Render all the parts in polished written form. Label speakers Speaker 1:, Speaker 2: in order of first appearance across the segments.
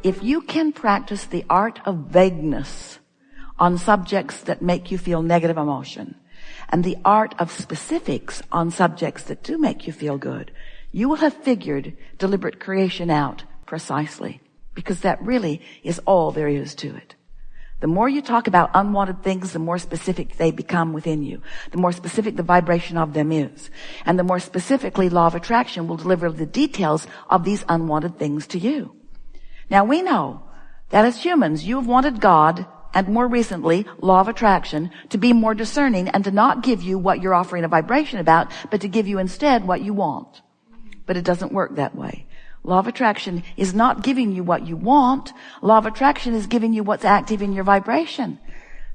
Speaker 1: If you can practice the art of vagueness on subjects that make you feel negative emotion, and the art of specifics on subjects that do make you feel good, you will have figured deliberate creation out precisely, because that really is all there is to it. The more you talk about unwanted things, the more specific they become within you. The more specific the vibration of them is. And the more specifically law of attraction will deliver the details of these unwanted things to you. Now we know that as humans, you have wanted God, and more recently, law of attraction, to be more discerning and to not give you what you're offering a vibration about, but to give you instead what you want. But it doesn't work that way. Law of attraction is not giving you what you want. Law of attraction is giving you what's active in your vibration.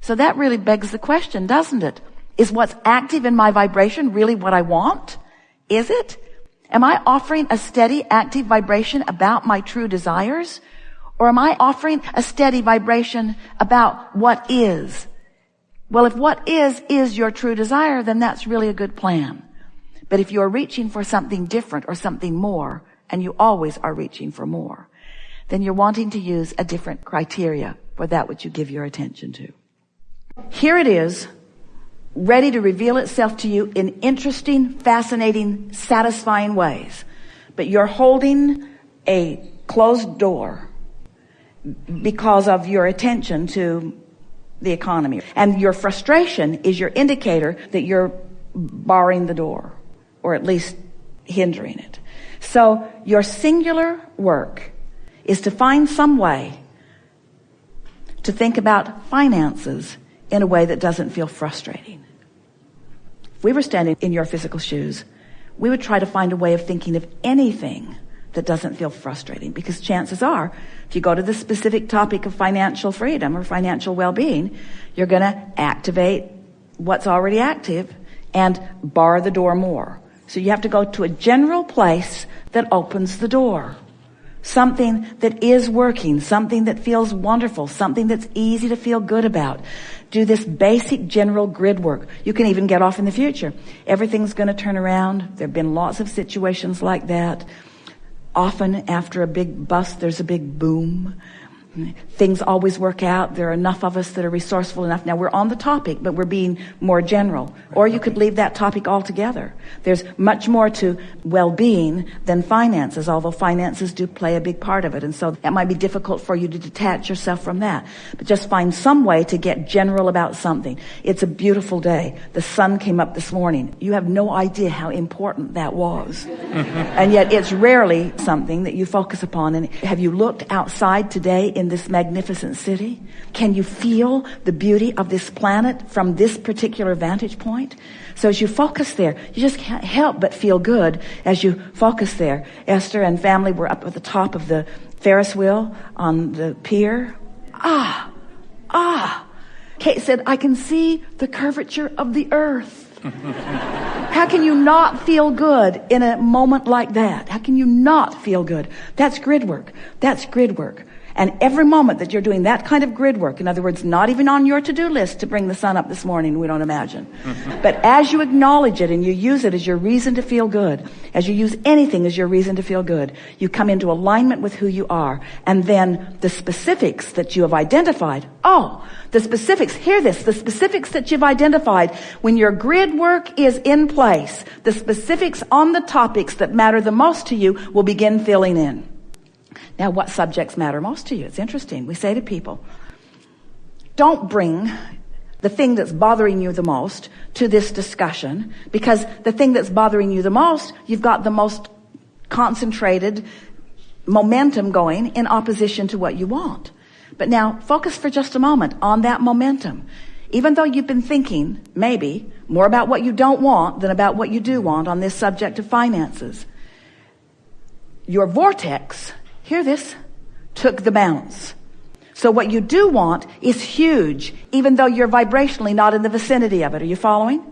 Speaker 1: So that really begs the question, doesn't it? Is what's active in my vibration really what I want? Is it? Am I offering a steady, active vibration about my true desires? Or am I offering a steady vibration about what is? Well, if what is your true desire, then that's really a good plan. But if you're reaching for something different or something more, and you always are reaching for more, then you're wanting to use a different criteria for that which you give your attention to. Here it is, ready to reveal itself to you in interesting, fascinating, satisfying ways. But you're holding a closed door because of your attention to the economy. And your frustration is your indicator that you're barring the door, or at least hindering it. So your singular work is to find some way to think about finances in a way that doesn't feel frustrating. If we were standing in your physical shoes, we would try to find a way of thinking of anything that doesn't feel frustrating, because chances are, if you go to the specific topic of financial freedom or financial well-being, you're going to activate what's already active and bar the door more. So you have to go to a general place that opens the door. Something that is working, something that feels wonderful, something that's easy to feel good about. Do this basic general grid work. You can even get off in the future. Everything's going to turn around. There have been lots of situations like that. Often after a big bust, there's a big boom. Things always work out. There are enough of us that are resourceful enough. Now we're on the topic, but we're being more general. Or you could leave that topic altogether. There's much more to well-being than finances, although finances do play a big part of it. And so that might be difficult for you to detach yourself from that. But just find some way to get general about something. It's a beautiful day. The sun came up this morning. You have no idea how important that was. And yet it's rarely something that you focus upon. And have you looked outside today in this magnificent city? Can you feel the beauty of this planet from this particular vantage point? So as you focus there, you just can't help but feel good as you focus there. Esther and family were up at the top of the Ferris wheel on the pier. Kate said, I can see the curvature of the earth. How can you not feel good in a moment like that? How can you not feel good? That's grid work. That's grid work. And every moment that you're doing that kind of grid work, in other words, not even on your to-do list to bring the sun up this morning, we don't imagine. But as you acknowledge it and you use it as your reason to feel good, as you use anything as your reason to feel good, you come into alignment with who you are. And then the specifics that you have identified, the specifics, hear this, the specifics that you've identified, when your grid work is in place, the specifics on the topics that matter the most to you will begin filling in. Now, what subjects matter most to you? It's interesting. We say to people, don't bring the thing that's bothering you the most to this discussion, because the thing that's bothering you the most, you've got the most concentrated momentum going in opposition to what you want. But now, focus for just a moment on that momentum. Even though you've been thinking, maybe, more about what you don't want than about what you do want on this subject of finances, your vortex, hear this, took the bounce. So what you do want is huge, even though you're vibrationally not in the vicinity of it. Are you following?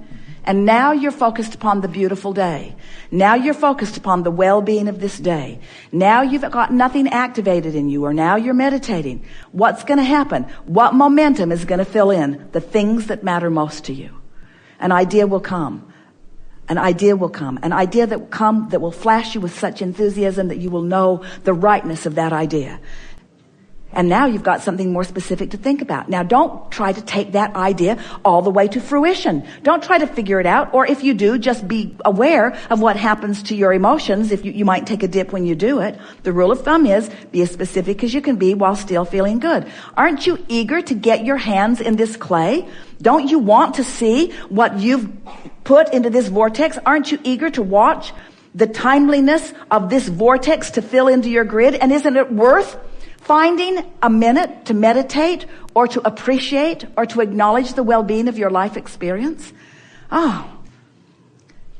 Speaker 1: And now you're focused upon the beautiful day. Now you're focused upon the well-being of this day. Now you've got nothing activated in you, or now you're meditating. What's going to happen? What momentum is going to fill in the things that matter most to you? An idea will come. An idea will come. An idea that will come that will flash you with such enthusiasm that you will know the rightness of that idea. And now you've got something more specific to think about. Now don't try to take that idea all the way to fruition. Don't try to figure it out. Or if you do, just be aware of what happens to your emotions. If you might take a dip when you do it. The rule of thumb is be as specific as you can be while still feeling good. Aren't you eager to get your hands in this clay? Don't you want to see what you've put into this vortex? Aren't you eager to watch the timeliness of this vortex to fill into your grid? And isn't it worth finding a minute to meditate or to appreciate or to acknowledge the well-being of your life experience? Oh,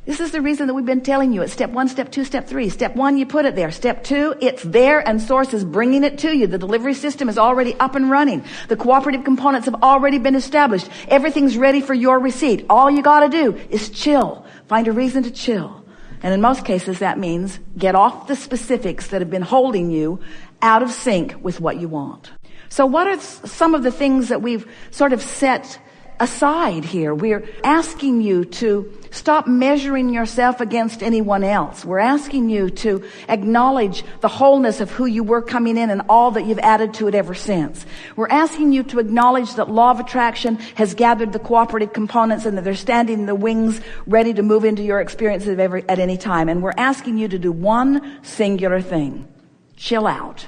Speaker 1: this is the reason that we've been telling you. It's step 1, step 2, step 3. Step 1, you put it there. Step 2, it's there and Source is bringing it to you. The delivery system is already up and running. The cooperative components have already been established. Everything's ready for your receipt. All you got to do is chill. Find a reason to chill. And in most cases, that means get off the specifics that have been holding you out of sync with what you want. So what are some of the things that we've sort of set aside here? We're asking you to stop measuring yourself against anyone else. We're asking you to acknowledge the wholeness of who you were coming in and all that you've added to it ever since. We're asking you to acknowledge that law of attraction has gathered the cooperative components and that they're standing in the wings ready to move into your experiences at any time. And we're asking you to do one singular thing. Chill out.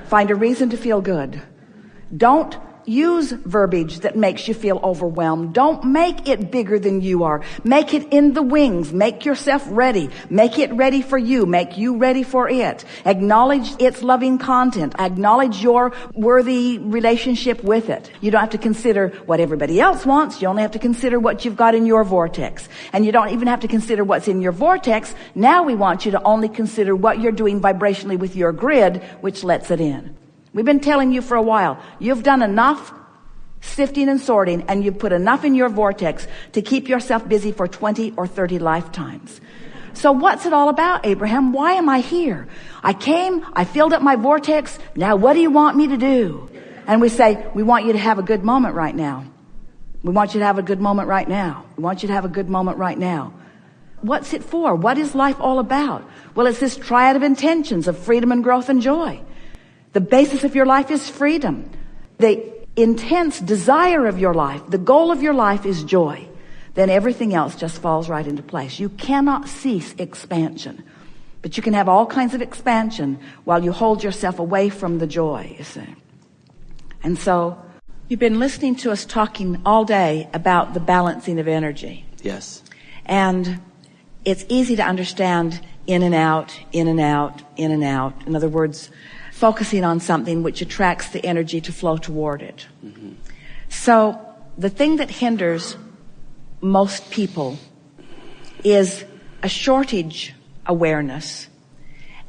Speaker 1: Find a reason to feel good. Don't use verbiage that makes you feel overwhelmed. Don't make it bigger than you are. Make it in the wings. Make yourself ready. Make it ready for you. Make you ready for it. Acknowledge its loving content. Acknowledge your worthy relationship with it. You don't have to consider what everybody else wants. You only have to consider what you've got in your vortex. And you don't even have to consider what's in your vortex. Now we want you to only consider what you're doing vibrationally with your grid, which lets it in. We've been telling you for a while, you've done enough sifting and sorting, and you've put enough in your vortex to keep yourself busy for 20 or 30 lifetimes. So what's it all about, Abraham? Why am I here? I came, I filled up my vortex. Now what do you want me to do? And we say, we want you to have a good moment right now. We want you to have a good moment right now. We want you to have a good moment right now. What's it for? What is life all about? Well, it's this triad of intentions of freedom and growth and joy. The basis of your life is freedom. The intense desire of your life, the goal of your life is joy. Then everything else just falls right into place. You cannot cease expansion. But you can have all kinds of expansion while you hold yourself away from the joy, you see. And so you've been listening to us talking all day about the balancing of energy.
Speaker 2: Yes.
Speaker 1: And it's easy to understand in and out, in and out, in and out. In other words, focusing on something which attracts the energy to flow toward it. Mm-hmm. So the thing that hinders most people is a shortage awareness.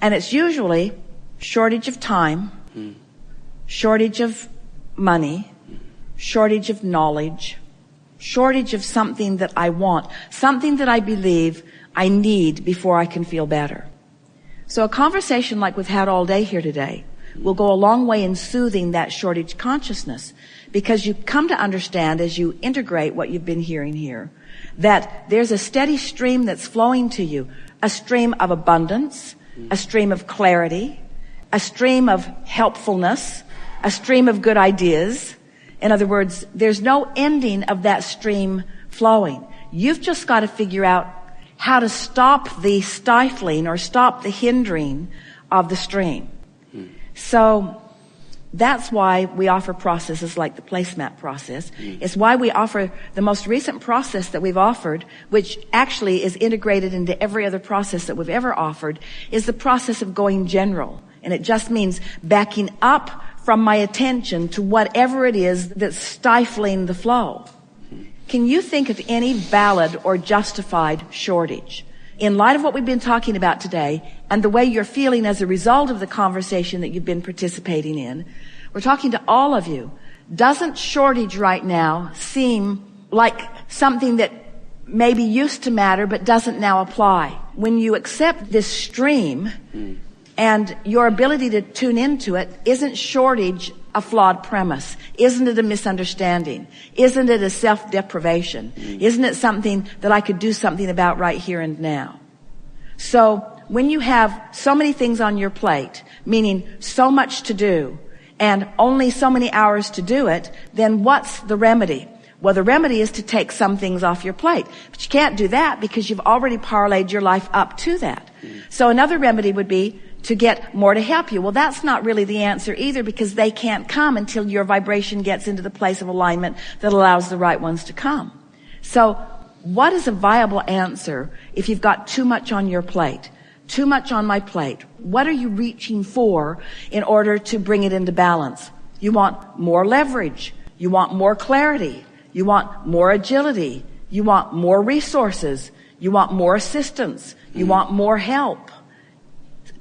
Speaker 1: And it's usually shortage of time, shortage of money, shortage of knowledge, shortage of something that I want, something that I believe I need before I can feel better. So a conversation like we've had all day here today will go a long way in soothing that shortage consciousness, because you come to understand as you integrate what you've been hearing here that there's a steady stream that's flowing to you, a stream of abundance, a stream of clarity, a stream of helpfulness, a stream of good ideas. In other words, there's no ending of that stream flowing. You've just got to figure out how to stop the stifling or stop the hindering of the stream. So that's why we offer processes like the placemat process. It's why we offer the most recent process that we've offered, which actually is integrated into every other process that we've ever offered, is the process of going general. And it just means backing up from my attention to whatever it is that's stifling the flow. Can you think of any valid or justified shortage? In light of what we've been talking about today and the way you're feeling as a result of the conversation that you've been participating in, we're talking to all of you. Doesn't shortage right now seem like something that maybe used to matter but doesn't now apply? When you accept this stream and your ability to tune into it, isn't shortage a flawed premise? Isn't it a misunderstanding? Isn't it a self-deprivation? Isn't it something that I could do something about right here and now? So when you have so many things on your plate, meaning so much to do and only so many hours to do it, then what's the remedy? Well, the remedy is to take some things off your plate. But you can't do that because you've already parlayed your life up to that. So another remedy would be to get more to help you. Well, that's not really the answer either, because they can't come until your vibration gets into the place of alignment that allows the right ones to come. So what is a viable answer if you've got too much on your plate? Too much on my plate. What are you reaching for in order to bring it into balance? You want more leverage. You want more clarity. You want more agility. You want more resources. You want more assistance. You want more help.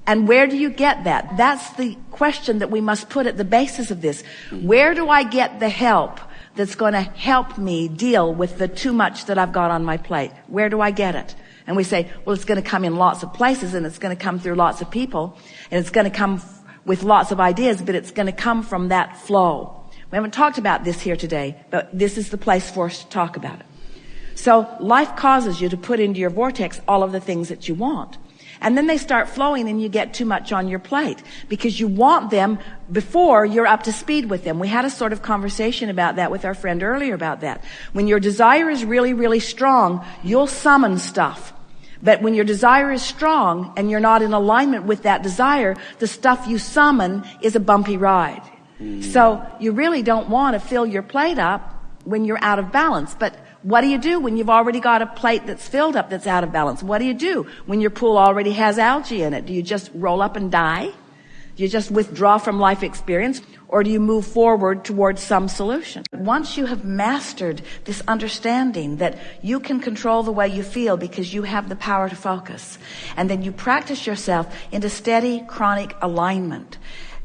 Speaker 1: And where do you get that? That's the question that we must put at the basis of this. Where do I get the help that's going to help me deal with the too much that I've got on my plate? Where do I get it? And we say, well, it's going to come in lots of places, and it's going to come through lots of people, and it's going to come with lots of ideas, but it's going to come from that flow. We haven't talked about this here today, but this is the place for us to talk about it. So life causes you to put into your vortex all of the things that you want. And then they start flowing and you get too much on your plate because you want them before you're up to speed with them. We had a sort of conversation about that with our friend earlier about that. When your desire is really, really strong, you'll summon stuff. But when your desire is strong and you're not in alignment with that desire, the stuff you summon is a bumpy ride. So you really don't want to fill your plate up when you're out of balance. But what do you do when you've already got a plate that's filled up that's out of balance? What do you do when your pool already has algae in it? Do you just roll up and die? Do you just withdraw from life experience? Or do you move forward towards some solution? Once you have mastered this understanding that you can control the way you feel because you have the power to focus, and then you practice yourself into steady, chronic alignment,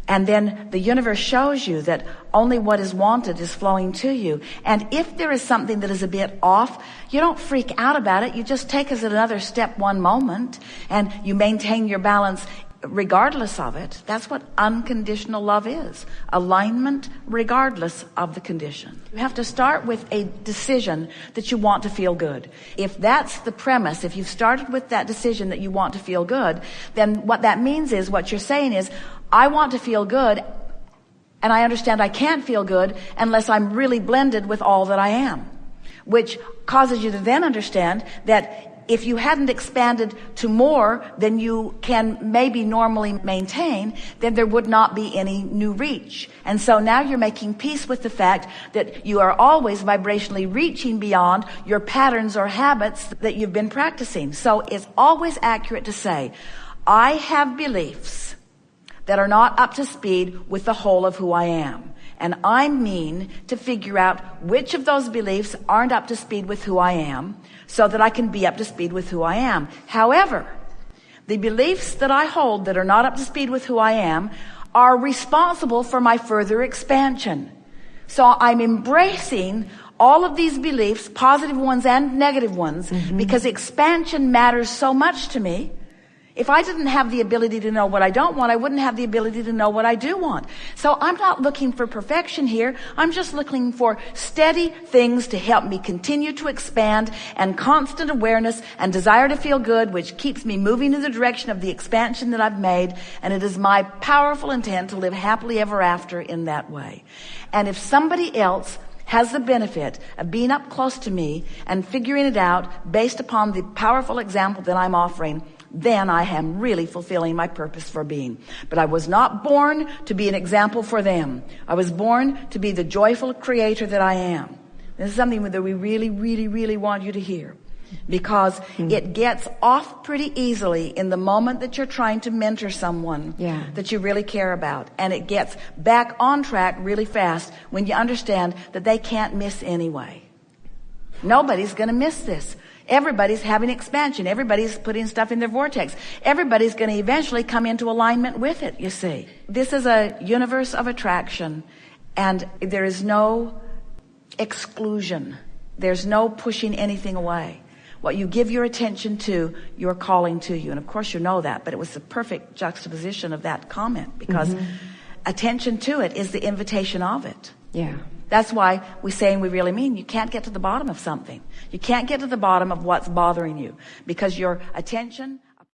Speaker 1: and then the universe shows you that only what is wanted is flowing to you. And if there is something that is a bit off, you don't freak out about it. You just take us another step one moment, and you maintain your balance regardless of it. That's what unconditional love is. Alignment regardless of the condition. You have to start with a decision that you want to feel good. If that's the premise, if you've started with that decision that you want to feel good, then what that means is, what you're saying is, I want to feel good, and I understand I can't feel good unless I'm really blended with all that I am. Which causes you to then understand that if you hadn't expanded to more than you can maybe normally maintain, then there would not be any new reach. And so now you're making peace with the fact that you are always vibrationally reaching beyond your patterns or habits that you've been practicing. So it's always accurate to say, I have beliefs that are not up to speed with the whole of who I am. And I mean to figure out which of those beliefs aren't up to speed with who I am, so that I can be up to speed with who I am. However, the beliefs that I hold that are not up to speed with who I am are responsible for my further expansion. So I'm embracing all of these beliefs, positive ones and negative ones, because expansion matters so much to me. If I didn't have the ability to know what I don't want, I wouldn't have the ability to know what I do want. So I'm not looking for perfection here. I'm just looking for steady things to help me continue to expand, and constant awareness and desire to feel good, which keeps me moving in the direction of the expansion that I've made. And it is my powerful intent to live happily ever after in that way. And if somebody else has the benefit of being up close to me and figuring it out based upon the powerful example that I'm offering, then I am really fulfilling my purpose for being. But I was not born to be an example for them. I was born to be the joyful creator that I am. This is something that we really, really, really want you to hear, because it gets off pretty easily in the moment that you're trying to mentor someone that you really care about. And it gets back on track really fast when you understand that they can't miss anyway. Nobody's going to miss this. Everybody's having expansion. Everybody's putting stuff in their vortex. Everybody's going to eventually come into alignment with it, you see. This is a universe of attraction, and there is no exclusion. There's no pushing anything away. What you give your attention to, you're calling to you. And of course you know that, but it was the perfect juxtaposition of that comment, because attention to it is the invitation of it.
Speaker 2: Yeah.
Speaker 1: That's why we say, and we really mean, you can't get to the bottom of something. You can't get to the bottom of what's bothering you, because your attention